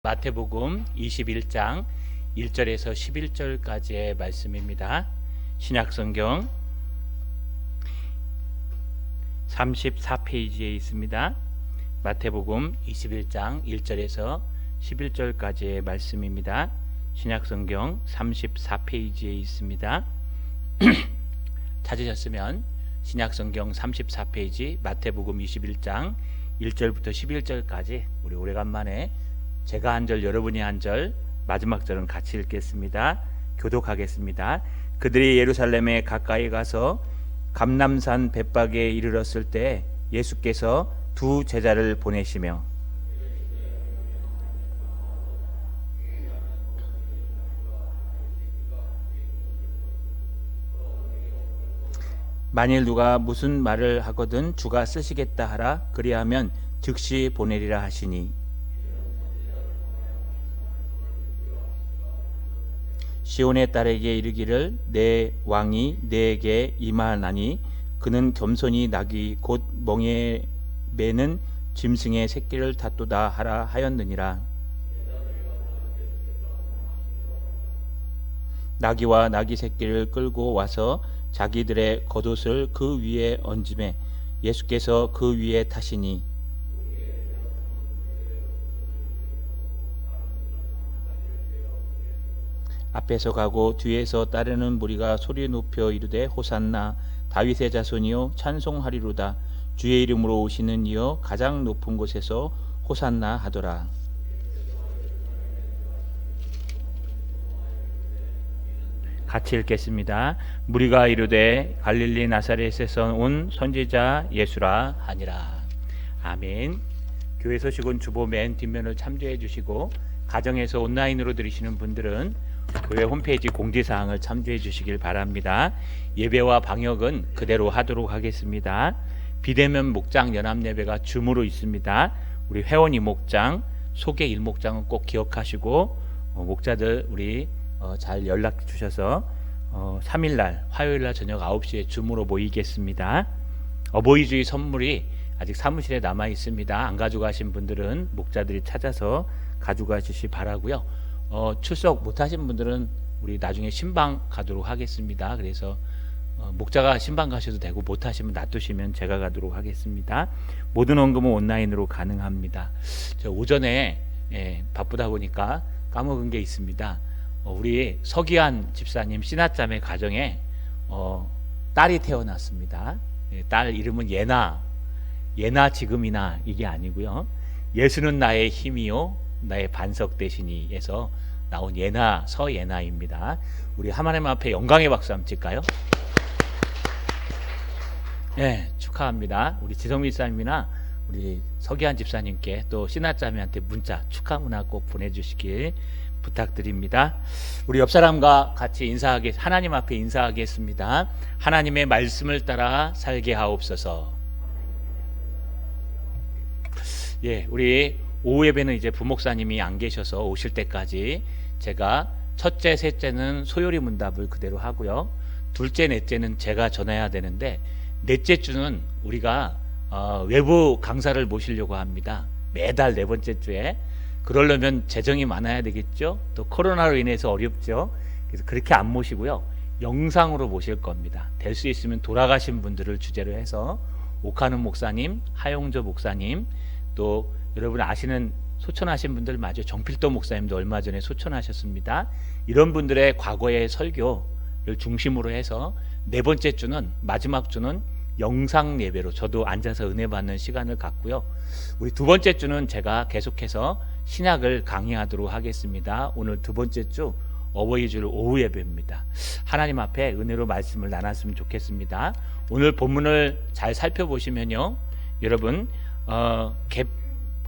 마태복음 21장 1절에서 11절까지의 말씀입니다. 신약성경 34페이지에 있습니다. 마태복음 21장 1절에서 11절까지의 말씀입니다. 신약성경 34페이지에 있습니다. 찾으셨으면 신약성경 34페이지 마태복음 21장 1절부터 11절까지 우리 오래간만에 제가 한 절 여러분이 한 절 마지막 절은 같이 읽겠습니다. 교독하겠습니다. 그들이 예루살렘에 가까이 가서 감람산 벳박에 이르렀을 때 예수께서 두 제자를 보내시며 만일 누가 무슨 말을 하거든 주가 쓰시겠다 하라. 그리하면 즉시 보내리라 하시니 시온의 딸에게 이르기를 내 왕이 내게 임하나니 그는 겸손히 나귀 곧 멍에 매는 짐승의 새끼를 탔도다 하라 하였느니라. 나귀와 나귀 새끼를 끌고 와서 자기들의 겉옷을 그 위에 얹음에 예수께서 그 위에 타시니 앞에서 가고 뒤에서 따르는 무리가 소리 높여 이르되 호산나 다윗의 자손이여 찬송하리로다. 주의 이름으로 오시는 이여 가장 높은 곳에서 호산나 하더라. 같이 읽겠습니다. 무리가 이르되 갈릴리 나사렛에서 온 선지자 예수라 하니라. 아멘. 교회 소식은 주보 맨 뒷면을 참조해 주시고 가정에서 온라인으로 들으시는 분들은 교회 홈페이지 공지사항을 참조해 주시길 바랍니다. 예배와 방역은 그대로 하도록 하겠습니다. 비대면 목장 연합예배가 줌으로 있습니다. 우리 회원 이목장, 소개 일목장은 꼭 기억하시고 목자들 우리 잘 연락 주셔서 3일날 화요일날 저녁 9시에 줌으로 모이겠습니다. 어버이주의 선물이 아직 사무실에 남아 있습니다. 안 가져가신 분들은 목자들이 찾아서 가져가시기 바라고요. 출석 못하신 분들은 우리 나중에 신방 가도록 하겠습니다. 그래서 목자가 신방 가셔도 되고 못하시면 놔두시면 제가 가도록 하겠습니다. 모든 헌금은 온라인으로 가능합니다. 저 오전에 바쁘다 보니까 까먹은 게 있습니다. 우리 서기한 집사님 씨나짬의 가정에 딸이 태어났습니다. 딸 이름은 예나 지금이나 이게 아니고요. 예수는 나의 힘이요 나의 반석 되시니에서 나온 예나 서예나입니다. 우리 하나님 앞에 영광의 박수 한번 칠까요? 네, 축하합니다. 우리 지성미 집사님이나 우리 서기한 집사님께 또 씨나짜미한테 문자 축하 문화 꼭 보내주시길 부탁드립니다. 우리 옆 사람과 같이 하나님 앞에 인사하겠습니다. 하나님의 말씀을 따라 살게 하옵소서. 예, 우리 오후 예배는 이제 부목사님이 안 계셔서 오실 때까지 제가 첫째, 셋째는 소요리 문답을 그대로 하고요. 둘째, 넷째는 제가 전해야 되는데 넷째 주는 우리가 외부 강사를 모시려고 합니다. 매달 네 번째 주에. 그러려면 재정이 많아야 되겠죠. 또 코로나로 인해서 어렵죠. 그래서 그렇게 안 모시고요. 영상으로 모실 겁니다. 될 수 있으면 돌아가신 분들을 주제로 해서 오카는 목사님, 하용조 목사님, 또 여러분 아시는 소천하신 분들 마저 정필도 목사님도 얼마 전에 소천하셨습니다. 이런 분들의 과거의 설교를 중심으로 해서 네 번째 주는 마지막 주는 영상 예배로 저도 앉아서 은혜 받는 시간을 갖고요. 우리 두 번째 주는 제가 계속해서 신약을 강의하도록 하겠습니다. 오늘 두 번째 주 어버이주일 오후 예배입니다. 하나님 앞에 은혜로 말씀을 나눴으면 좋겠습니다. 오늘 본문을 잘 살펴보시면요. 여러분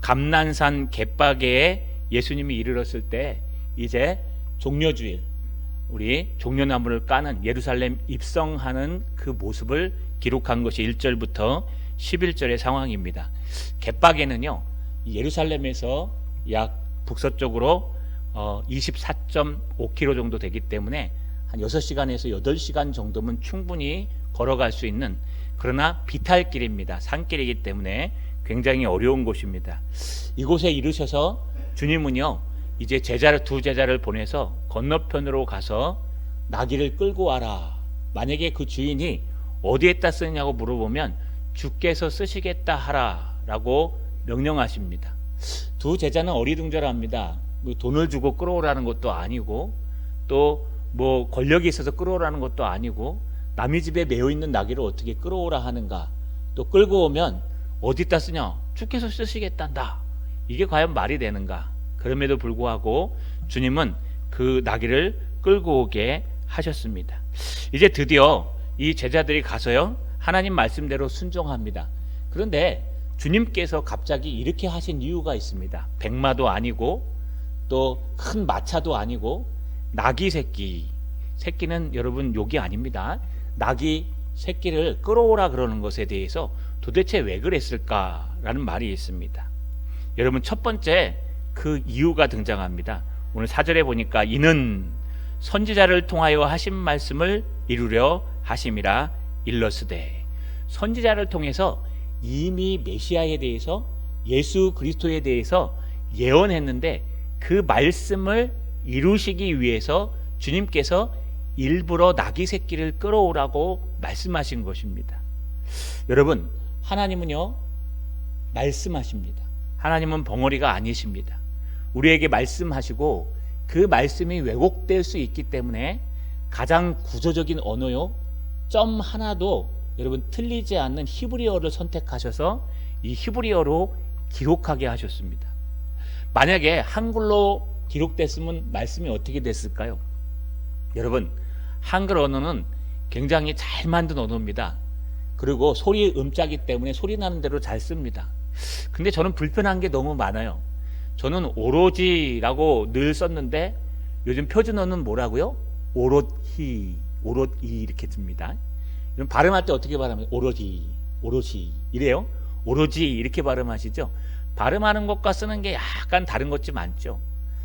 감람산 갯바게에 예수님이 이르렀을 때 이제 종려주일 우리 종려나무를 까는 예루살렘 입성하는 그 모습을 기록한 것이 1절부터 11절의 상황입니다. 갯바게는요 예루살렘에서 약 북서쪽으로 24.5km 정도 되기 때문에 한 6시간에서 8시간 정도면 충분히 걸어갈 수 있는, 그러나 비탈길입니다. 산길이기 때문에 굉장히 어려운 곳입니다. 이곳에 이르셔서 주님은요 이제 두 제자를 보내서 건너편으로 가서 나귀를 끌고 와라. 만약에 그 주인이 어디에다 쓰느냐고 물어보면 주께서 쓰시겠다 하라 라고 명령하십니다. 두 제자는 어리둥절합니다. 돈을 주고 끌어오라는 것도 아니고 또 뭐 권력이 있어서 끌어오라는 것도 아니고 남의 집에 매여 있는 나귀를 어떻게 끌어오라 하는가, 또 끌고 오면 어디다 쓰냐, 주께서 쓰시겠단다. 이게 과연 말이 되는가. 그럼에도 불구하고 주님은 그 나귀를 끌고 오게 하셨습니다. 이제 드디어 이 제자들이 가서요 하나님 말씀대로 순종합니다. 그런데 주님께서 갑자기 이렇게 하신 이유가 있습니다. 백마도 아니고 또 큰 마차도 아니고 나귀 새끼는 여러분 욕이 아닙니다. 나귀 새끼를 끌어오라 그러는 것에 대해서 도대체 왜 그랬을까라는 말이 있습니다. 여러분, 첫 번째 그 이유가 등장합니다. 오늘 4절에 보니까 이는 선지자를 통하여 하신 말씀을 이루려 하심이라 일러스되, 선지자를 통해서 이미 메시아에 대해서, 예수 그리스도에 대해서 예언했는데 그 말씀을 이루시기 위해서 주님께서 일부러 나귀 새끼를 끌어오라고 말씀하신 것입니다. 여러분, 하나님은요 말씀하십니다. 하나님은 벙어리가 아니십니다. 우리에게 말씀하시고 그 말씀이 왜곡될 수 있기 때문에 가장 구조적인 언어요, 점 하나도 여러분 틀리지 않는 히브리어를 선택하셔서 이 히브리어로 기록하게 하셨습니다. 만약에 한글로 기록됐으면 말씀이 어떻게 됐을까요? 여러분, 한글 언어는 굉장히 잘 만든 언어입니다. 그리고 소리 음자기 때문에 소리 나는 대로 잘 씁니다. 근데 저는 불편한 게 너무 많아요. 저는 오로지라고 늘 썼는데 요즘 표준어는 뭐라고요? 오롯히 이렇게 씁니다. 이런 발음할 때 어떻게 발음해요? 오로지 이래요? 오로지 이렇게 발음하시죠? 발음하는 것과 쓰는 게 약간 다른 것 좀 많죠.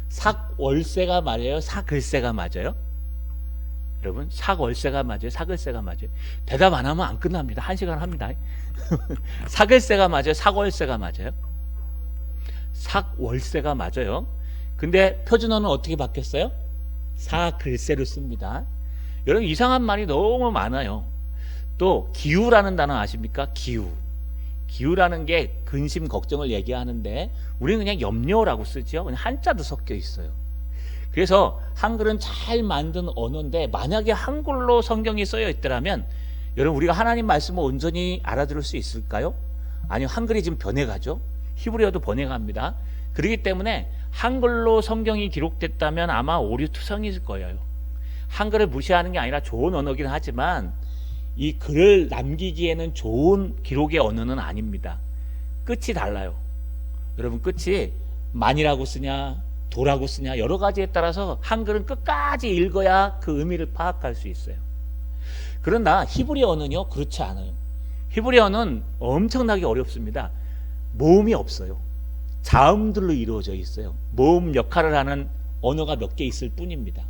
삭월세가 맞아요? 사글세가 맞아요? 여러분, 삭월세가 맞아요? 사글세가 맞아요? 대답 안 하면 안 끝납니다. 1시간 합니다. 사글세가 맞아요? 사월세가 맞아요? 삭월세가 맞아요. 근데 표준어는 어떻게 바뀌었어요? 사글세로 씁니다. 여러분, 이상한 말이 너무 많아요. 또 기우라는 단어 아십니까? 기우라는 게 근심 걱정을 얘기하는데 우리는 그냥 염려라고 쓰죠. 그냥 한자도 섞여 있어요. 그래서 한글은 잘 만든 언어인데 만약에 한글로 성경이 써여 있더라면 여러분, 우리가 하나님 말씀을 온전히 알아들을 수 있을까요? 아니요, 한글이 지금 변해가죠. 히브리어도 변해갑니다. 그렇기 때문에 한글로 성경이 기록됐다면 아마 오류투성이일 거예요. 한글을 무시하는 게 아니라 좋은 언어긴 하지만 이 글을 남기기에는 좋은 기록의 언어는 아닙니다. 끝이 달라요. 여러분, 끝이 만이라고 쓰냐 도라고 쓰냐 여러 가지에 따라서 한글은 끝까지 읽어야 그 의미를 파악할 수 있어요. 그러나 히브리어는요 그렇지 않아요. 히브리어는 엄청나게 어렵습니다. 모음이 없어요. 자음들로 이루어져 있어요. 모음 역할을 하는 언어가 몇 개 있을 뿐입니다.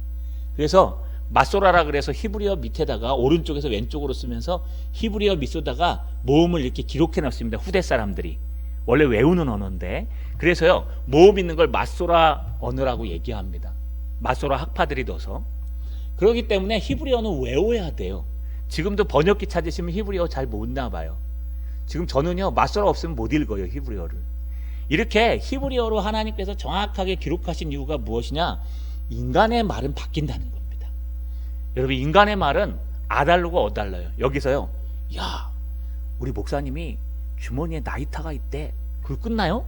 그래서 마소라라 그래서 히브리어 밑에다가 오른쪽에서 왼쪽으로 쓰면서 히브리어 밑에다가 모음을 이렇게 기록해 놨습니다. 후대 사람들이 원래 외우는 언어인데, 그래서요 모음 있는 걸 마소라 언어라고 얘기합니다. 마소라 학파들이 넣어서. 그렇기 때문에 히브리어는 외워야 돼요. 지금도 번역기 찾으시면 히브리어 잘 못 나봐요. 지금 저는요 마소라 없으면 못 읽어요, 히브리어를. 이렇게 히브리어로 하나님께서 정확하게 기록하신 이유가 무엇이냐? 인간의 말은 바뀐다는 겁니다. 여러분, 인간의 말은 아달르고 어달라요. 여기서요, 야, 우리 목사님이 주머니에 나이타가 있대. 그걸 끝나요?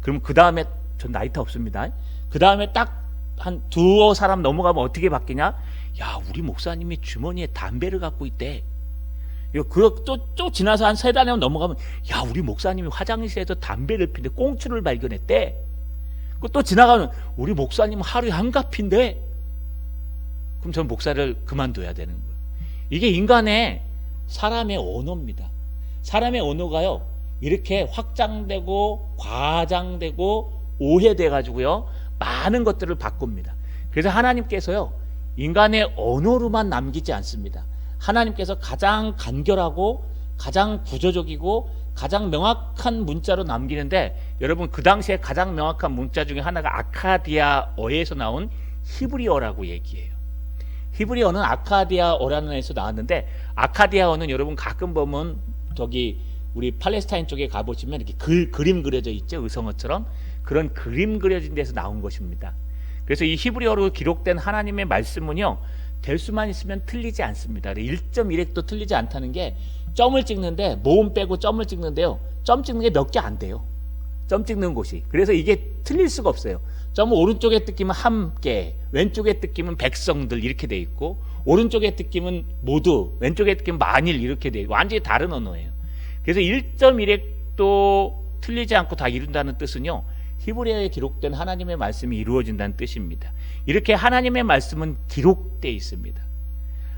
그럼 그 다음에, 전 나이타 없습니다. 그 다음에 딱 한 두어 사람 넘어가면 어떻게 바뀌냐? 야, 우리 목사님이 주머니에 담배를 갖고 있대. 또 지나서 한 세 달에 넘어가면, 야, 우리 목사님이 화장실에서 담배를 피는데 꽁초를 발견했대. 또 지나가면, 우리 목사님 하루에 한갑인데. 그럼 전 목사를 그만둬야 되는 거예요. 이게 인간의, 사람의 언어입니다. 사람의 언어가요 이렇게 확장되고 과장되고 오해돼 가지고요 많은 것들을 바꿉니다. 그래서 하나님께서요 인간의 언어로만 남기지 않습니다. 하나님께서 가장 간결하고 가장 구조적이고 가장 명확한 문자로 남기는데, 여러분 그 당시에 가장 명확한 문자 중에 하나가 아카디아어에서 나온 히브리어라고 얘기해요. 히브리어는 아카디아어라는 애에서 나왔는데, 아카디아어는 여러분 가끔 보면 저기 우리 팔레스타인 쪽에 가보시면 이렇게 그림 그려져 있죠. 의성어처럼 그런 그림 그려진 데서 나온 것입니다. 그래서 이 히브리어로 기록된 하나님의 말씀은요, 될 수만 있으면 틀리지 않습니다. 1.1획도 틀리지 않다는 게, 점을 찍는데 모음 빼고 점을 찍는데요, 점 찍는 게 몇 개 안 돼요. 점 찍는 곳이. 그래서 이게 틀릴 수가 없어요. 점은 오른쪽에 뜯기면 함께, 왼쪽에 뜯기면 백성들 이렇게 돼 있고, 오른쪽에 뜯기면 모두, 왼쪽에 뜯기면 만일 이렇게 돼 있고, 완전히 다른 언어예요. 그래서 1.1획도 틀리지 않고 다 이룬다는 뜻은요, 히브리어에 기록된 하나님의 말씀이 이루어진다는 뜻입니다. 이렇게 하나님의 말씀은 기록되어 있습니다.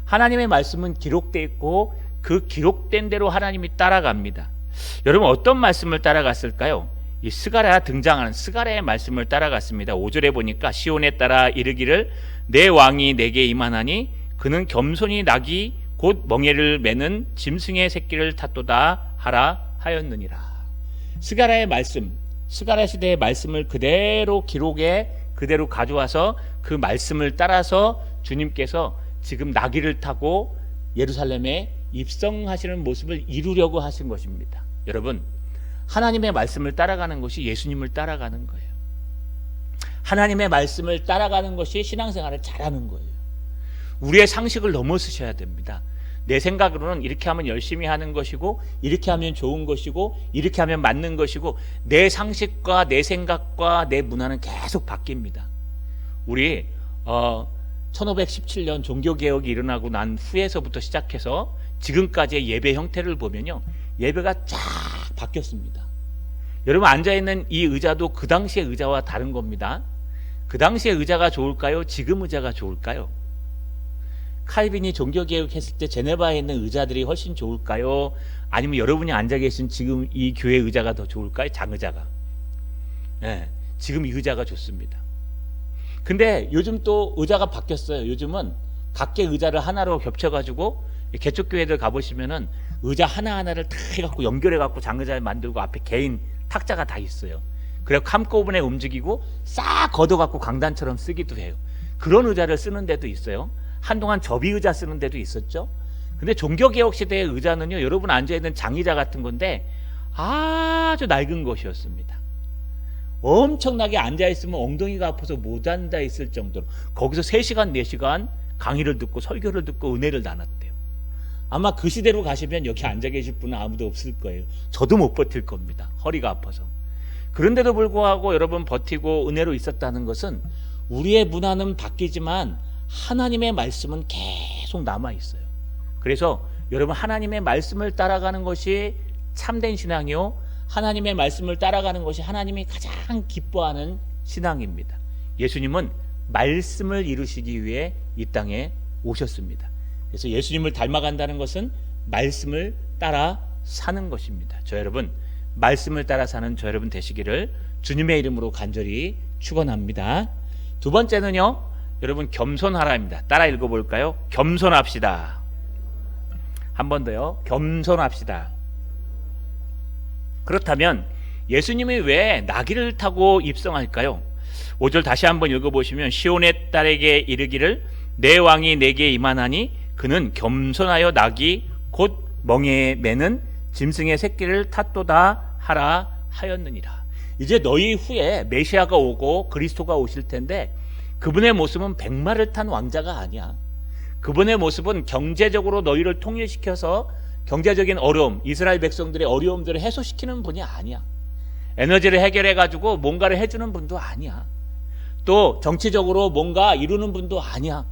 하나님의 말씀은 기록되어 있고 그 기록된 대로 하나님이 따라갑니다. 여러분 어떤 말씀을 따라갔을까요? 이 스가랴 등장하는 스가랴의 말씀을 따라갔습니다. 5절에 보니까 시온에 따라 이르기를 내 왕이 내게 임하나니 그는 겸손히 낙이 곧 멍에를 매는 짐승의 새끼를 탓도다 하라 하였느니라. 스가랴의 말씀, 스가랴 시대의 말씀을 그대로 기록에 그대로 가져와서 그 말씀을 따라서 주님께서 지금 나귀를 타고 예루살렘에 입성하시는 모습을 이루려고 하신 것입니다. 여러분, 하나님의 말씀을 따라가는 것이 예수님을 따라가는 거예요. 하나님의 말씀을 따라가는 것이 신앙생활을 잘하는 거예요. 우리의 상식을 넘어서셔야 됩니다. 내 생각으로는 이렇게 하면 열심히 하는 것이고, 이렇게 하면 좋은 것이고, 이렇게 하면 맞는 것이고, 내 상식과 내 생각과 내 문화는 계속 바뀝니다. 우리 1517년 종교개혁이 일어나고 난 후에서부터 시작해서 지금까지의 예배 형태를 보면요, 예배가 쫙 바뀌었습니다. 여러분 앉아있는 이 의자도 그 당시의 의자와 다른 겁니다. 그 당시의 의자가 좋을까요? 지금 의자가 좋을까요? 칼빈이 종교개혁했을 때 제네바에 있는 의자들이 훨씬 좋을까요? 아니면 여러분이 앉아 계신 지금 이 교회 의자가 더 좋을까요? 장의자가. 네, 지금 이 의자가 좋습니다. 근데 요즘 또 의자가 바뀌었어요. 요즘은 각계 의자를 하나로 겹쳐가지고 개척교회들 가보시면은 의자 하나하나를 다 해갖고 연결해갖고 장의자를 만들고 앞에 개인 탁자가 다 있어요. 그래서 한꺼번에 움직이고 싹 걷어갖고 강단처럼 쓰기도 해요. 그런 의자를 쓰는 데도 있어요. 한동안 접이의자 쓰는 데도 있었죠. 근데 종교개혁 시대의 의자는요, 여러분 앉아있는 장의자 같은 건데 아주 낡은 것이었습니다. 엄청나게 앉아있으면 엉덩이가 아파서 못 앉아있을 정도로 거기서 3시간 4시간 강의를 듣고 설교를 듣고 은혜를 나눴대요. 아마 그 시대로 가시면 여기 앉아 계실 분은 아무도 없을 거예요. 저도 못 버틸 겁니다. 허리가 아파서. 그런데도 불구하고 여러분 버티고 은혜로 있었다는 것은, 우리의 문화는 바뀌지만 하나님의 말씀은 계속 남아있어요. 그래서 여러분 하나님의 말씀을 따라가는 것이 참된 신앙이요, 하나님의 말씀을 따라가는 것이 하나님이 가장 기뻐하는 신앙입니다. 예수님은 말씀을 이루시기 위해 이 땅에 오셨습니다. 그래서 예수님을 닮아간다는 것은 말씀을 따라 사는 것입니다. 저 여러분, 말씀을 따라 사는 저 여러분 되시기를 주님의 이름으로 간절히 축원합니다. 두 번째는요, 여러분 겸손하라입니다. 따라 읽어볼까요? 겸손합시다. 한 번 더요. 겸손합시다. 그렇다면 예수님이 왜 나귀를 타고 입성할까요? 5절 다시 한번 읽어보시면 시온의 딸에게 이르기를 내 왕이 내게 임하나니 그는 겸손하여 나귀 곧 멍에에 매는 짐승의 새끼를 탓도다 하라 하였느니라. 이제 너희 후에 메시아가 오고 그리스도가 오실 텐데, 그분의 모습은 백마를 탄 왕자가 아니야. 그분의 모습은 경제적으로 너희를 통일시켜서 경제적인 어려움, 이스라엘 백성들의 어려움들을 해소시키는 분이 아니야. 에너지를 해결해가지고 뭔가를 해주는 분도 아니야. 또 정치적으로 뭔가 이루는 분도 아니야.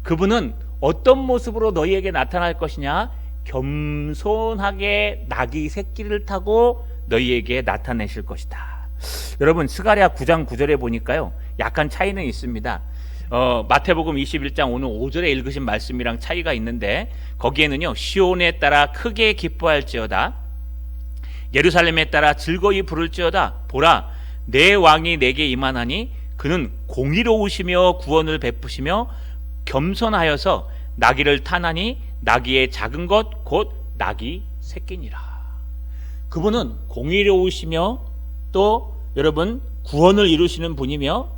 그분은 어떤 모습으로 너희에게 나타날 것이냐? 겸손하게 나귀 새끼를 타고 너희에게 나타내실 것이다. 여러분 스가랴 9장 9절에 보니까요, 약간 차이는 있습니다. 마태복음 21장 오늘 5절에 읽으신 말씀이랑 차이가 있는데, 거기에는요, 시온에 따라 크게 기뻐할지어다, 예루살렘에 따라 즐거이 부를지어다, 보라 내 왕이 내게 임하나니 그는 공의로우시며 구원을 베푸시며 겸손하여서 나귀를 타나니 나귀의 작은 것 곧 나귀 새끼니라. 그분은 공의로우시며 또 여러분 구원을 이루시는 분이며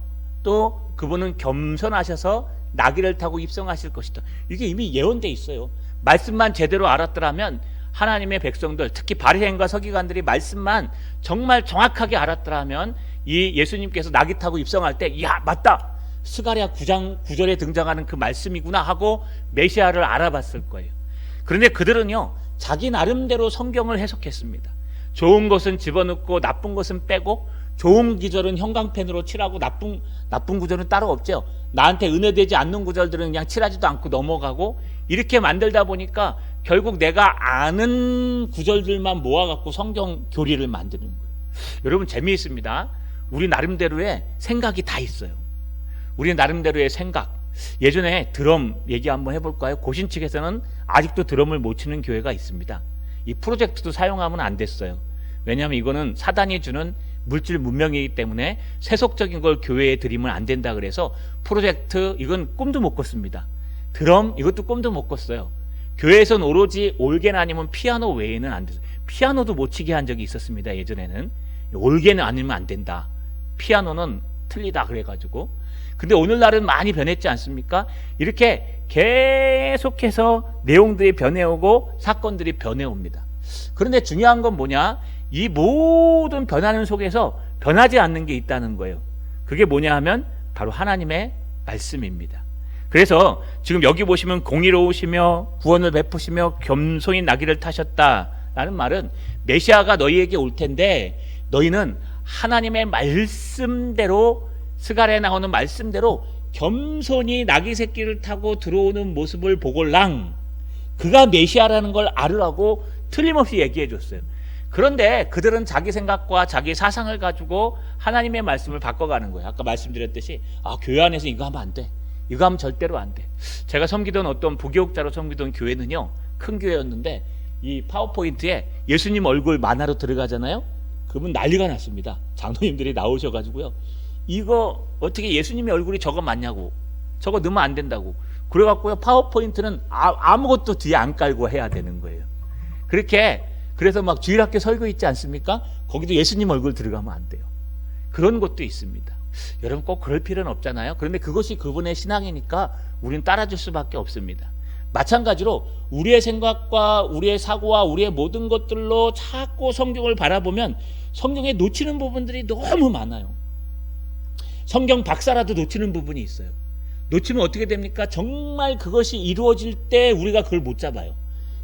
또 그분은 겸손하셔서 나귀를 타고 입성하실 것이다. 이게 이미 예언돼 있어요. 말씀만 제대로 알았더라면 하나님의 백성들, 특히 바리새인과 서기관들이 말씀만 정말 정확하게 알았더라면 이 예수님께서 나귀 타고 입성할 때, 야 맞다, 스가랴 9장 9절에 등장하는 그 말씀이구나 하고 메시아를 알아봤을 거예요. 그런데 그들은요, 자기 나름대로 성경을 해석했습니다. 좋은 것은 집어넣고 나쁜 것은 빼고, 좋은 구절은 형광펜으로 칠하고 나쁜 구절은 따로 없죠. 나한테 은혜되지 않는 구절들은 그냥 칠하지도 않고 넘어가고, 이렇게 만들다 보니까 결국 내가 아는 구절들만 모아갖고 성경 교리를 만드는 거예요. 여러분 재미있습니다. 우리 나름대로의 생각이 다 있어요. 우리 나름대로의 생각. 예전에 드럼 얘기 한번 해볼까요? 고신 측에서는 아직도 드럼을 못 치는 교회가 있습니다. 이 프로젝트도 사용하면 안 됐어요. 왜냐하면 이거는 사단이 주는 물질 문명이기 때문에 세속적인 걸 교회에 드리면 안 된다 그래서 프로젝트 이건 꿈도 못 꿨습니다. 드럼 이것도 꿈도 못 꿨어요. 교회에서는 오로지 올게나 아니면 피아노 외에는 안 돼요. 피아노도 못 치게 한 적이 있었습니다. 예전에는 올게는 아니면 안 된다. 피아노는 틀리다 그래가지고. 근데 오늘날은 많이 변했지 않습니까? 이렇게 계속해서 내용들이 변해오고 사건들이 변해옵니다. 그런데 중요한 건 뭐냐? 이 모든 변화는 속에서 변하지 않는 게 있다는 거예요. 그게 뭐냐 하면 바로 하나님의 말씀입니다. 그래서 지금 여기 보시면 공의로우시며 구원을 베푸시며 겸손히 나귀를 타셨다라는 말은 메시아가 너희에게 올 텐데 너희는 하나님의 말씀대로, 스가랴에 나오는 말씀대로 겸손히 나귀 새끼를 타고 들어오는 모습을 보골랑, 그가 메시아라는 걸 알으라고 틀림없이 얘기해 줬어요. 그런데 그들은 자기 생각과 자기 사상을 가지고 하나님의 말씀을 바꿔가는 거예요. 아까 말씀드렸듯이 교회 안에서 이거 하면 안 돼, 이거 하면 절대로 안 돼. 제가 섬기던 어떤 부교육자로 섬기던 교회는요, 큰 교회였는데 이 파워포인트에 예수님 얼굴 만화로 들어가잖아요. 그러면 난리가 났습니다. 장로님들이 나오셔가지고요, 이거 어떻게 예수님의 얼굴이 저거 맞냐고, 저거 넣으면 안 된다고. 그래갖고요, 파워포인트는 아무것도 뒤에 안 깔고 해야 되는 거예요. 그렇게, 그래서 막 주일학교 설교 있지 않습니까? 거기도 예수님 얼굴 들어가면 안 돼요. 그런 것도 있습니다. 여러분 꼭 그럴 필요는 없잖아요. 그런데 그것이 그분의 신앙이니까 우리는 따라줄 수밖에 없습니다. 마찬가지로 우리의 생각과 우리의 사고와 우리의 모든 것들로 자꾸 성경을 바라보면 성경에 놓치는 부분들이 너무 많아요. 성경 박사라도 놓치는 부분이 있어요. 놓치면 어떻게 됩니까? 정말 그것이 이루어질 때 우리가 그걸 못 잡아요.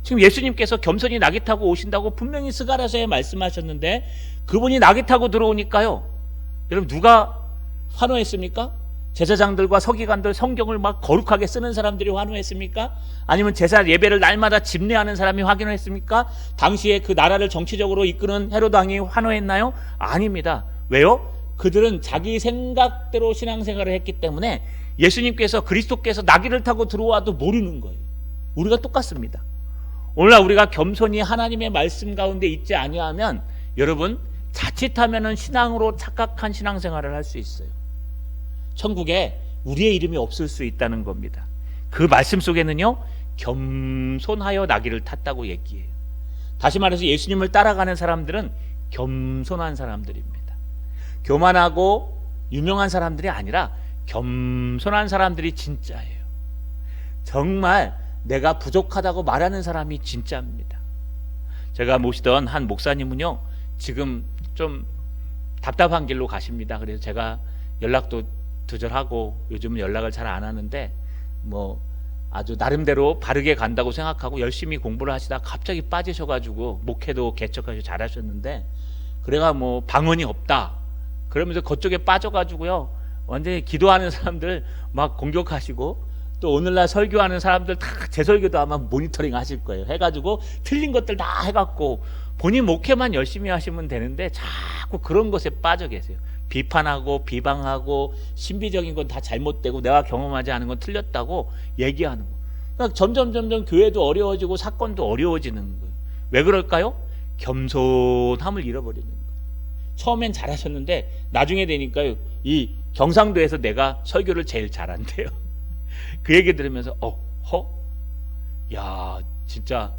지금 예수님께서 겸손히 나귀 타고 오신다고 분명히 스가랴서에 말씀하셨는데 그분이 나귀 타고 들어오니까요, 여러분 누가 환호했습니까? 제사장들과 서기관들, 성경을 막 거룩하게 쓰는 사람들이 환호했습니까? 아니면 제사 예배를 날마다 집례하는 사람이 환호했습니까? 당시에 그 나라를 정치적으로 이끄는 헤로드 왕이 환호했나요? 아닙니다. 왜요? 그들은 자기 생각대로 신앙생활을 했기 때문에 예수님께서, 그리스도께서 나귀를 타고 들어와도 모르는 거예요. 우리가 똑같습니다. 오늘날 우리가 겸손히 하나님의 말씀 가운데 있지 아니하면 여러분 자칫하면은 신앙으로 착각한 신앙생활을 할 수 있어요. 천국에 우리의 이름이 없을 수 있다는 겁니다. 그 말씀 속에는요, 겸손하여 나귀를 탔다고 얘기해요. 다시 말해서 예수님을 따라가는 사람들은 겸손한 사람들입니다. 교만하고 유명한 사람들이 아니라 겸손한 사람들이 진짜예요. 정말 내가 부족하다고 말하는 사람이 진짜입니다. 제가 모시던 한 목사님은요, 지금 좀 답답한 길로 가십니다. 그래서 제가 연락도 두절하고 요즘은 연락을 잘 안 하는데 뭐 아주 나름대로 바르게 간다고 생각하고 열심히 공부를 하시다 갑자기 빠지셔가지고 목회도 개척하셔 잘하셨는데, 그래가 뭐 방언이 없다 그러면서 그쪽에 빠져가지고요, 완전히 기도하는 사람들 막 공격하시고, 또 오늘날 설교하는 사람들 다 제 설교도 아마 모니터링 하실 거예요. 해가지고 틀린 것들 다 해갖고 본인 목회만 열심히 하시면 되는데 자꾸 그런 것에 빠져 계세요. 비판하고 비방하고 신비적인 건 다 잘못되고 내가 경험하지 않은 건 틀렸다고 얘기하는 거. 그러니까 점점 교회도 어려워지고 사건도 어려워지는 거예요. 왜 그럴까요? 겸손함을 잃어버리는 거예요. 처음엔 잘하셨는데 나중에 되니까요, 이 경상도에서 내가 설교를 제일 잘한대요. 그 얘기 들으면서 야 진짜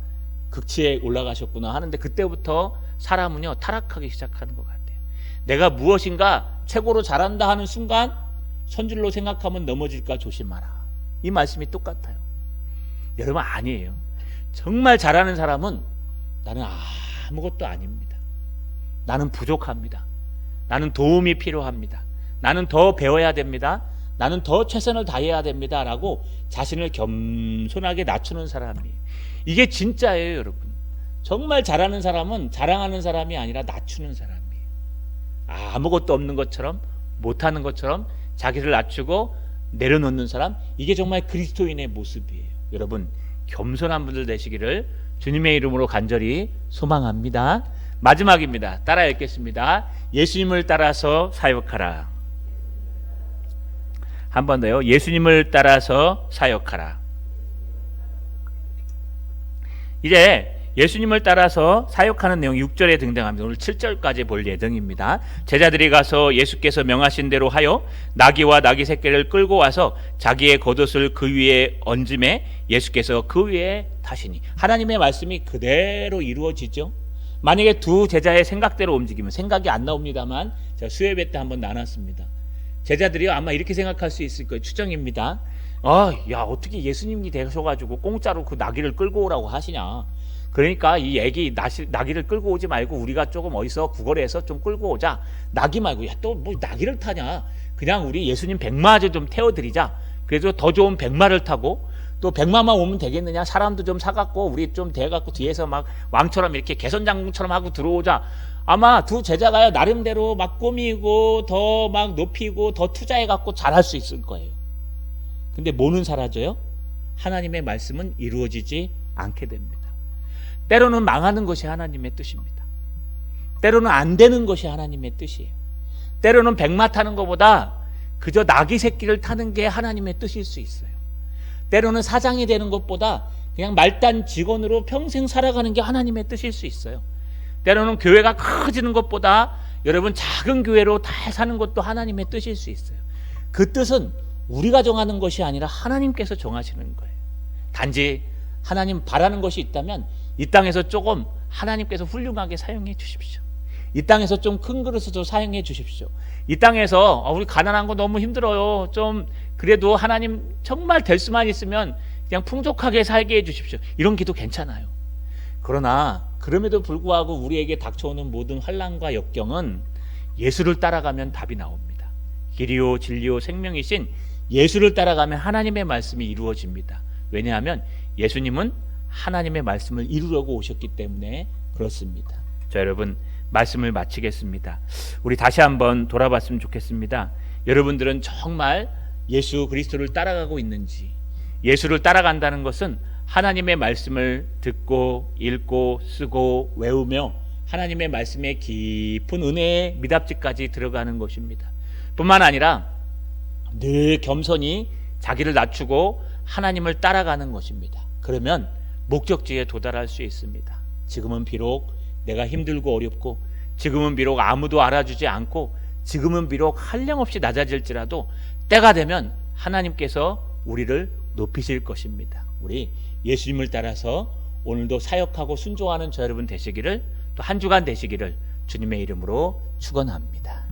극치에 올라가셨구나 하는데, 그때부터 사람은요 타락하기 시작하는 것 같아요. 내가 무엇인가 최고로 잘한다 하는 순간 선줄로 생각하면 넘어질까 조심하라. 이 말씀이 똑같아요. 여러분 아니에요. 정말 잘하는 사람은 나는 아무것도 아닙니다. 나는 부족합니다. 나는 도움이 필요합니다. 나는 더 배워야 됩니다. 나는 더 최선을 다해야 됩니다. 라고 자신을 겸손하게 낮추는 사람이에요. 이게 진짜예요, 여러분. 정말 잘하는 사람은 자랑하는 사람이 아니라 낮추는 사람이에요. 아무것도 없는 것처럼, 못하는 것처럼 자기를 낮추고 내려놓는 사람, 이게 정말 그리스도인의 모습이에요. 여러분 겸손한 분들 되시기를 주님의 이름으로 간절히 소망합니다. 마지막입니다. 따라 읽겠습니다. 예수님을 따라서 사역하라. 한 번 더요. 예수님을 따라서 사역하라. 이제 예수님을 따라서 사역하는 내용이 6절에 등장합니다. 오늘 7절까지 볼 예정입니다. 제자들이 가서 예수께서 명하신 대로 하여 나귀와 나귀 새끼를 끌고 와서 자기의 겉옷을 그 위에 얹음에 예수께서 그 위에 타시니. 하나님의 말씀이 그대로 이루어지죠. 만약에 두 제자의 생각대로 움직이면, 생각이 안 나옵니다만 제가 수요예배 때 한번 나눴습니다. 제자들이 아마 이렇게 생각할 수 있을 거예요. 추정입니다. 야 어떻게 예수님이 되셔가지고 공짜로 그 나귀를 끌고 오라고 하시냐. 그러니까 이 애기 나귀를 끌고 오지 말고 우리가 조금 어디서 구걸해서 좀 끌고 오자. 나귀 말고 야 또 뭐 나귀를 타냐. 그냥 우리 예수님 백마저 좀 태워드리자. 그래서 더 좋은 백마를 타고 또 백마만 오면 되겠느냐. 사람도 좀 사갖고 우리 좀 대갖고 뒤에서 막 왕처럼 이렇게 개선장군처럼 하고 들어오자. 아마 두 제자가요 나름대로 막 꾸미고 더 막 높이고 더 투자해갖고 잘할 수 있을 거예요. 근데 뭐는 사라져요? 하나님의 말씀은 이루어지지 않게 됩니다. 때로는 망하는 것이 하나님의 뜻입니다. 때로는 안 되는 것이 하나님의 뜻이에요. 때로는 백마 타는 것보다 그저 나귀 새끼를 타는 게 하나님의 뜻일 수 있어요. 때로는 사장이 되는 것보다 그냥 말단 직원으로 평생 살아가는 게 하나님의 뜻일 수 있어요. 때로는 교회가 커지는 것보다 여러분 작은 교회로 잘 사는 것도 하나님의 뜻일 수 있어요. 그 뜻은 우리가 정하는 것이 아니라 하나님께서 정하시는 거예요. 단지 하나님 바라는 것이 있다면 이 땅에서 조금 하나님께서 훌륭하게 사용해 주십시오. 이 땅에서 좀 큰 그릇으로 사용해 주십시오. 이 땅에서 우리 가난한 거 너무 힘들어요. 좀 그래도 하나님 정말 될 수만 있으면 그냥 풍족하게 살게 해 주십시오. 이런 기도 괜찮아요. 그러나 그럼에도 불구하고 우리에게 닥쳐오는 모든 환난과 역경은 예수를 따라가면 답이 나옵니다. 길이요 진리요 생명이신 예수를 따라가면 하나님의 말씀이 이루어집니다. 왜냐하면 예수님은 하나님의 말씀을 이루려고 오셨기 때문에 그렇습니다. 자, 여러분 말씀을 마치겠습니다. 우리 다시 한번 돌아봤으면 좋겠습니다. 여러분들은 정말 예수 그리스도를 따라가고 있는지. 예수를 따라간다는 것은 하나님의 말씀을 듣고 읽고 쓰고 외우며 하나님의 말씀에 깊은 은혜의 미답지까지 들어가는 것입니다. 뿐만 아니라 늘 겸손히 자기를 낮추고 하나님을 따라가는 것입니다. 그러면 목적지에 도달할 수 있습니다. 지금은 비록 내가 힘들고 어렵고, 지금은 비록 아무도 알아주지 않고, 지금은 비록 한량없이 낮아질지라도 때가 되면 하나님께서 우리를 높이실 것입니다. 우리 예수님을 따라서 오늘도 사역하고 순종하는 저 여러분 되시기를, 또 한 주간 되시기를 주님의 이름으로 축원합니다.